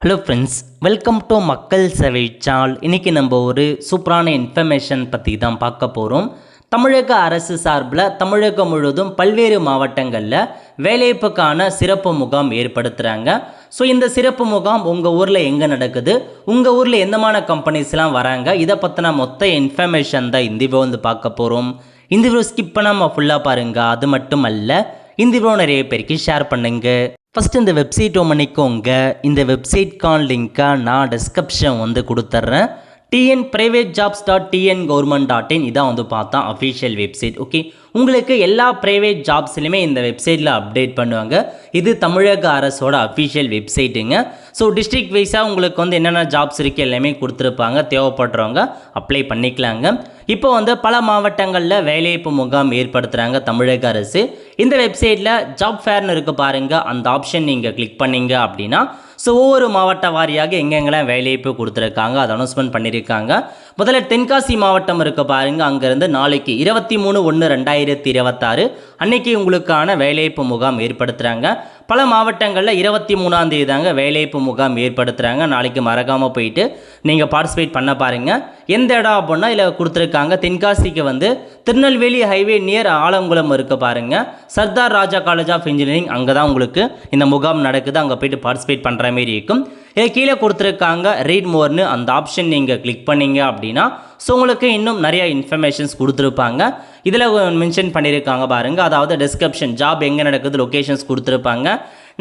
Hello friends, welcome to மக்கள் சேவை channel. இன்றைக்கி நம்ம ஒரு சூப்பரான இன்ஃபர்மேஷன் பற்றி தான் பார்க்க போகிறோம். தமிழக அரசு சார்பில் தமிழகம் முழுவதும் பல்வேறு மாவட்டங்களில் வேலைவாய்ப்புக்கான சிறப்பு முகாம் ஏற்படுத்துகிறாங்க. ஸோ இந்த சிறப்பு முகாம் உங்கள் ஊரில் எங்கே நடக்குது, உங்கள் ஊரில் எந்தமான கம்பெனிஸ்லாம் வராங்க, இதை பற்றின மொத்த இன்ஃபர்மேஷன் தான் இந்த வீடியோ வந்து பார்க்க போகிறோம். இந்த வீடியோ ஸ்கிப் பண்ணாமல் ஃபுல்லாக பாருங்கள். அது மட்டும் அல்ல, இந்த வீடியோ நிறைய பேருக்கு ஷேர் பண்ணுங்க. ஃபஸ்ட்டு இந்த வெப்சைட் பண்ணிக்கோங்க. இந்த வெப்சைட்கான லிங்க்கை நான் டிஸ்கிரிப்ஷன் வந்து கொடுத்துட்றேன். tnprivatejobs.tngovernment.in இதான் வந்து பார்த்தா அஃபிஷியல் வெப்சைட். ஓகே, உங்களுக்கு எல்லா ப்ரைவேட் ஜாப்ஸ்லையுமே இந்த வெப்சைட்டில் அப்டேட் பண்ணுவாங்க. இது தமிழக அரசோட அஃபிஷியல் வெப்சைட்டுங்க. ஸோ டிஸ்ட்ரிக்ட் வைஸாக உங்களுக்கு வந்து என்னென்ன ஜாப்ஸ் இருக்குது எல்லாமே கொடுத்துருப்பாங்க. தேவைப்படுறவங்க அப்ளை பண்ணிக்கலாங்க. இப்போ வந்து பல மாவட்டங்களில் வேலைவாய்ப்பு முகாம் ஏற்படுத்துகிறாங்க தமிழக அரசு. இந்த வெப்சைட்டில் ஜாப் ஃபேர்னு இருக்குது பாருங்கள், அந்த ஆப்ஷன் நீங்கள் கிளிக் பண்ணிங்க அப்படின்னா ஸோ ஒவ்வொரு மாவட்ட வாரியாக எங்கெங்கெல்லாம் வேலைவாய்ப்பு கொடுத்துருக்காங்க அதை அனௌன்ஸ்மெண்ட் பண்ணியிருக்காங்க. முதல்ல தென்காசி மாவட்டம் இருக்க பாருங்கள், அங்கேருந்து நாளைக்கு 23/1/2026 அன்னைக்கு உங்களுக்கான வேலைவாய்ப்பு முகாம் ஏற்படுத்துகிறாங்க. பல மாவட்டங்களில் 23ஆம் தேதி தாங்க வேலைவாய்ப்பு முகாம் ஏற்படுத்துகிறாங்க. நாளைக்கு மறக்காமல் போயிட்டு நீங்கள் பார்ட்டிசிபேட் பண்ண பாருங்கள். எந்த இடம் அப்படின்னா இதில் கொடுத்துருக்காங்க. தென்காசிக்கு வந்து திருநெல்வேலி ஹைவே நியர் ஆலங்குளம் இருக்க பாருங்கள், சர்தார் ராஜா காலேஜ் ஆஃப் இன்ஜினியரிங், அங்கே தான் உங்களுக்கு இந்த முகாம் நடக்குது. அங்கே போய்ட்டு பார்ட்டிசிபேட் பண்ணுற மாரி இருக்கும். இது கீழே கொடுத்துருக்காங்க ரீட் மோர்னு, அந்த ஆப்ஷன் நீங்கள் கிளிக் பண்ணிங்க அப்படின்னா ஸோ உங்களுக்கு இன்னும் நிறைய இன்ஃபர்மேஷன்ஸ் கொடுத்துருப்பாங்க. இதில் மென்ஷன் பண்ணியிருக்காங்க பாருங்கள், அதாவது டிஸ்கிரிப்ஷன், ஜாப் எங்கே நடக்குது, லொக்கேஷன்ஸ் கொடுத்துருப்பாங்க.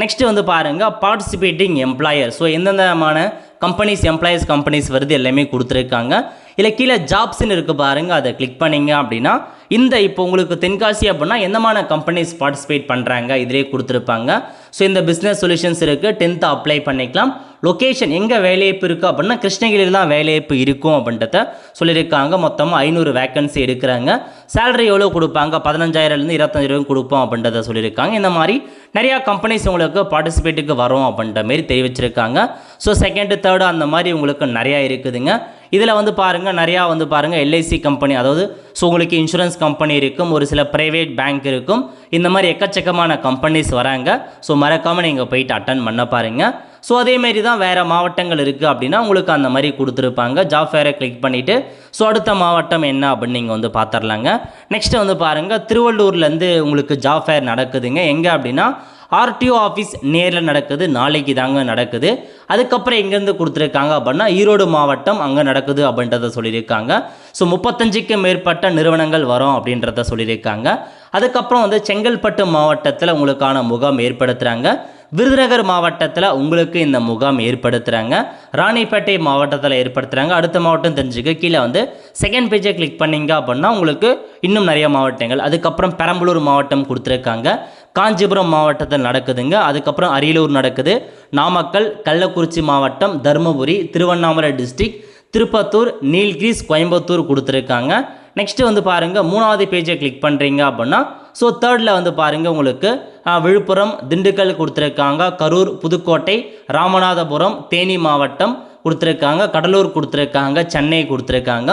நெக்ஸ்ட்டு வந்து பாருங்கள் பார்ட்டிசிபேட்டிங் எம்ப்ளாயர், ஸோ எந்தெந்தமான கம்பெனிஸ் எம்ப்ளாயர்ஸ் கம்பெனிஸ் வருது எல்லாமே கொடுத்துருக்காங்க. இல்லை கீழே ஜாப்ஸ்ன்னு இருக்குது பாருங்கள், அதை கிளிக் பண்ணிங்க அப்படின்னா இந்த இப்போ உங்களுக்கு தென்காசி அப்படின்னா எந்தமான கம்பெனிஸ் பார்ட்டிசிபேட் பண்ணுறாங்க இதிலே கொடுத்துருப்பாங்க. ஸோ இந்த பிஸ்னஸ் சொல்யூஷன்ஸ் இருக்குது, 10th அப்ளை பண்ணிக்கலாம். லொக்கேஷன் எங்கே வேலைவாய்ப்பு இருக்குது அப்படின்னா கிருஷ்ணகிரியில் தான் வேலைவாய்ப்பு இருக்கும் அப்படின்றத சொல்லியிருக்காங்க. மொத்தமாக 500 வேக்கன்சி எடுக்கிறாங்க. சேலரி எவ்வளோ கொடுப்பாங்க, 15,000லேருந்து 25,000 கொடுப்போம் அப்படின்றத சொல்லியிருக்காங்க. இந்த மாதிரி நிறையா கம்பெனிஸ் உங்களுக்கு பார்ட்டிசிபேட்டுக்கு வரும் அப்படின்ற மாரி தெரிவிச்சிருக்காங்க. ஸோ 2nd 3rd அந்த மாதிரி உங்களுக்கு நிறையா இருக்குதுங்க. இதில் வந்து பாருங்கள் நிறையா வந்து பாருங்கள் எல்ஐசி கம்பெனி, அதாவது ஸோ உங்களுக்கு இன்சூரன்ஸ் கம்பெனி இருக்கும், ஒரு சில ப்ரைவேட் பேங்க் இருக்கும், இந்த மாதிரி எக்கச்சக்கமான கம்பெனிஸ் வராங்க. ஸோ மறக்காமல் நீங்கள் போயிட்டு அட்டன் பண்ண பாருங்கள். ஸோ அதேமாரி தான் வேறு மாவட்டங்கள் இருக்குது அப்படின்னா உங்களுக்கு அந்த மாதிரி கொடுத்துருப்பாங்க. ஜாப் ஃபேரை கிளிக் பண்ணிவிட்டு ஸோ அடுத்த மாவட்டம் என்ன அப்படின்னு நீங்கள் வந்து பார்த்துடலாங்க. நெக்ஸ்ட்டு வந்து பாருங்கள் திருவள்ளூர்லேருந்து உங்களுக்கு ஜாப் ஃபேர் நடக்குதுங்க. எங்கே அப்படின்னா ஆர்டிஓ ஆஃபீஸ் நேரில் நடக்குது, நாளைக்கு தாங்க நடக்குது. அதுக்கப்புறம் எங்கேருந்து கொடுத்துருக்காங்க அப்படின்னா ஈரோடு மாவட்டம் அங்கே நடக்குது அப்படின்றத சொல்லியிருக்காங்க. ஸோ 35க்கும் மேற்பட்ட நிறுவனங்கள் வரும் அப்படின்றத சொல்லியிருக்காங்க. அதுக்கப்புறம் வந்து செங்கல்பட்டு மாவட்டத்தில் உங்களுக்கான முகாம் ஏற்படுத்துகிறாங்க. விருதுநகர் மாவட்டத்தில் உங்களுக்கு இந்த முகாம் ஏற்படுத்துகிறாங்க. ராணிப்பேட்டை மாவட்டத்தில் ஏற்படுத்துகிறாங்க. அடுத்த மாவட்டம் தெரிஞ்சுக்க கீழே வந்து 2nd பேஜை கிளிக் பண்ணிங்க அப்படின்னா உங்களுக்கு இன்னும் நிறைய மாவட்டங்கள். அதுக்கப்புறம் பெரம்பலூர் மாவட்டம் கொடுத்துருக்காங்க. காஞ்சிபுரம் மாவட்டத்தில் நடக்குதுங்க. அதுக்கப்புறம் அரியலூர் நடக்குது. நாமக்கல், கள்ளக்குறிச்சி மாவட்டம், தருமபுரி, திருவண்ணாமலை டிஸ்ட்ரிக்ட், திருப்பத்தூர், நீல்கிரிஸ், கோயம்புத்தூர் கொடுத்துருக்காங்க. நெக்ஸ்ட்டு வந்து பாருங்கள் 3வது பேஜை கிளிக் பண்ணுறீங்க அப்படின்னா ஸோ 3rd வந்து பாருங்கள் உங்களுக்கு விழுப்புரம், திண்டுக்கல் கொடுத்துருக்காங்க. கரூர், புதுக்கோட்டை, ராமநாதபுரம், தேனி மாவட்டம் கொடுத்துருக்காங்க. கடலூர் கொடுத்துருக்காங்க. சென்னை கொடுத்துருக்காங்க.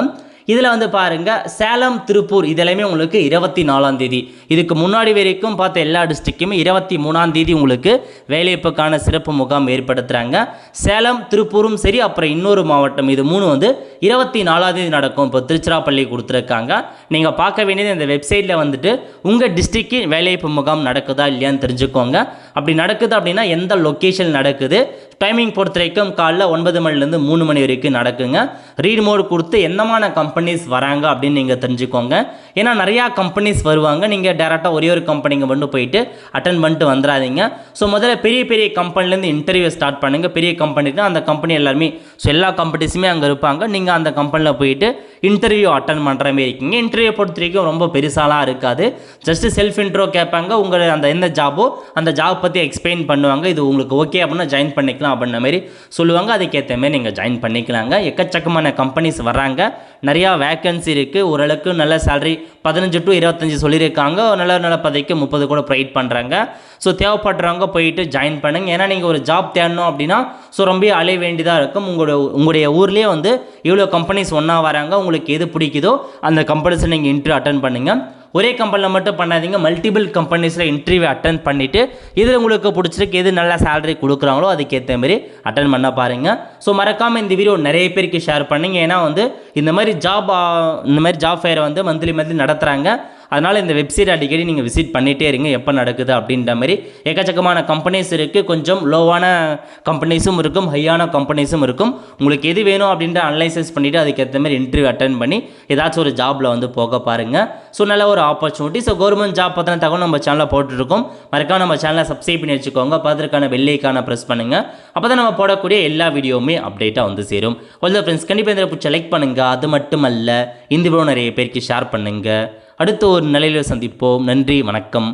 இதில் வந்து பாருங்கள் சேலம், திருப்பூர் இதெல்லாமே உங்களுக்கு 24ஆம் தேதி. இதுக்கு முன்னாடி வரைக்கும் பார்த்த எல்லா டிஸ்ட்ரிக்ட்டுமே 23ஆம் தேதி உங்களுக்கு வேலைவாய்ப்புக்கான சிறப்பு முகாம் ஏற்படுத்துகிறாங்க. சேலம், திருப்பூரும் சரி, அப்புறம் இன்னொரு மாவட்டம், இது 3 வந்து 24ஆம் தேதி நடக்கும். இப்போ திருச்சிராப்பள்ளி கொடுத்துருக்காங்க. நீங்கள் பார்க்க வேண்டியது இந்த வெப்சைட்டில் வந்துட்டு உங்கள் டிஸ்ட்ரிக்ட் வேலைவாய்ப்பு முகாம் நடக்குதா இல்லையான்னு தெரிஞ்சுக்கோங்க. அப்படி நடக்குது அப்படின்னா எந்த லொக்கேஷன் நடக்குது, டைமிங் பொறுத்த வரைக்கும் காலைல 9 மணிலேருந்து 3 மணி வரைக்கும் நடக்குங்க. ரீட் மோட் கொடுத்து எந்தமான கம்பெனிஸ் வராங்க அப்படின்னு நீங்கள் தெரிஞ்சுக்கோங்க. ஏன்னா நிறையா கம்பெனிஸ் வருவாங்க. நீங்கள் டேரெக்டாக ஒரே ஒரு கம்பெனிங்க மட்டும் போயிட்டு அட்டன் பண்ணிட்டு வந்துடாதீங்க. ஸோ முதல்ல பெரிய பெரிய கம்பெனிலேருந்து இன்டர்வியூ ஸ்டார்ட் பண்ணுங்கள். பெரிய கம்பெனிக்குனா அந்த கம்பெனி எல்லாருமே ஸோ எல்லா கம்பெனிஸுமே அங்கே இருப்பாங்க. நீங்கள் அந்த கம்பெனியில் போயிட்டு இன்டர்வியூ அட்டன் பண்ணுற மாரி இருக்கீங்க. இன்டர்வியூ பொறுத்த வரைக்கும் ரொம்ப பெருசாலாம் இருக்காது. ஜஸ்ட்டு செல்ஃப் இன்ட்ரோ கேட்பாங்க. உங்களை அந்த எந்த ஜாபோ அந்த ஜாப் பற்றி எக்ஸ்பிளைன் பண்ணுவாங்க. இது உங்களுக்கு ஓகே அப்படின்னா ஜாயின் பண்ணிக்கலாம் அப்படின்ற மாதிரி சொல்லுவாங்க. அதுக்கேற்ற மாதிரி நீங்கள் ஜாயின் பண்ணிக்கலாங்க. எக்கச்சக்கமான கம்பெனிஸ் வராங்க. நிறையா வேக்கன்சி இருக்குது. ஓரளவுக்கு நல்ல சேலரி 15 to 25 சொல்லியிருக்காங்க. நல்ல நல்ல பதவிக்கு 30 கூட ப்ரொவைட் பண்ணுறாங்க. ஸோ தேவைப்படுறவங்க போயிட்டு ஜாயின் பண்ணுங்கள். ஏன்னா நீங்கள் ஒரு ஜாப் தேடணும் அப்படின்னா ஸோ ரொம்ப அலைய வேண்டியதாக இருக்கும். உங்களுடைய ஊர்லேயே வந்து இவ்வளோ கம்பெனிஸ் ஒன்றா வராங்க. உங்களுக்கு எது பிடிக்குதோ அந்த கம்பெனிஸை நீங்கள் இன்டர்வியூ அட்டன் பண்ணுங்கள். ஒரே கம்பெனியில் மட்டும் பண்ணாதீங்க, மல்டிபிள் கம்பெனிஸில் இன்டர்வியூ அட்டன் பண்ணிவிட்டு இதில் உங்களுக்கு பிடிச்சிருக்கு, எது நல்ல சேலரி கொடுக்குறாங்களோ அதுக்கேற்ற மாதிரி அட்டன் பண்ண பாருங்கள். ஸோ மறக்காமல் இந்த வீடியோ நிறைய பேருக்கு ஷேர் பண்ணுங்க. ஏன்னா வந்து இந்த மாதிரி ஜாப் ஃபேரை வந்து மந்த்லி நடத்துகிறாங்க. அதனால் இந்த வெப்சைட் அடிக்கடி நீங்கள் விசிட் பண்ணிகிட்டே இருங்க, எப்போ நடக்குது அப்படின்ற மாதிரி. எக்கச்சக்கமான கம்பெனிஸ் இருக்குது, கொஞ்சம் லோவான கம்பெனிஸும் இருக்கும், ஹையான கம்பெனிஸும் இருக்கும். உங்களுக்கு எது வேணும் அப்படின்ற அனலைசஸ் பண்ணிவிட்டு அதுக்கேற்ற மாதிரி இன்டர்வியூ அட்டன் பண்ணி ஏதாச்சும் ஒரு ஜாபில் வந்து போக பாருங்கள். ஸோ நல்ல ஒரு ஆப்பர்ச்சுனிட்டி. ஸோ கவர்மெண்ட் ஜாப் பற்றின தகவல் நம்ம சேனலில் போட்டுருக்கோம். மறக்காம நம்ம சேனலை சப்ஸ்கிரைப் பண்ணி வச்சுக்கோங்க, பார்த்துருக்கான பெல் ஐக்கானை ப்ரெஸ் பண்ணுங்கள். அப்போ தான் நம்ம போடக்கூடிய எல்லா வீடியோவுமே அப்டேட்டாக வந்து சேரும். ஒரு ஃப்ரெண்ட்ஸ் கண்டிப்பாக இந்த பிடிச்ச லைக் பண்ணுங்கள். அது மட்டுமல்ல இந்த வீடியோ நிறைய பேருக்கு ஷேர் பண்ணுங்கள். அடுத்து ஒரு நிலையில் சந்திப்போம். நன்றி, வணக்கம்.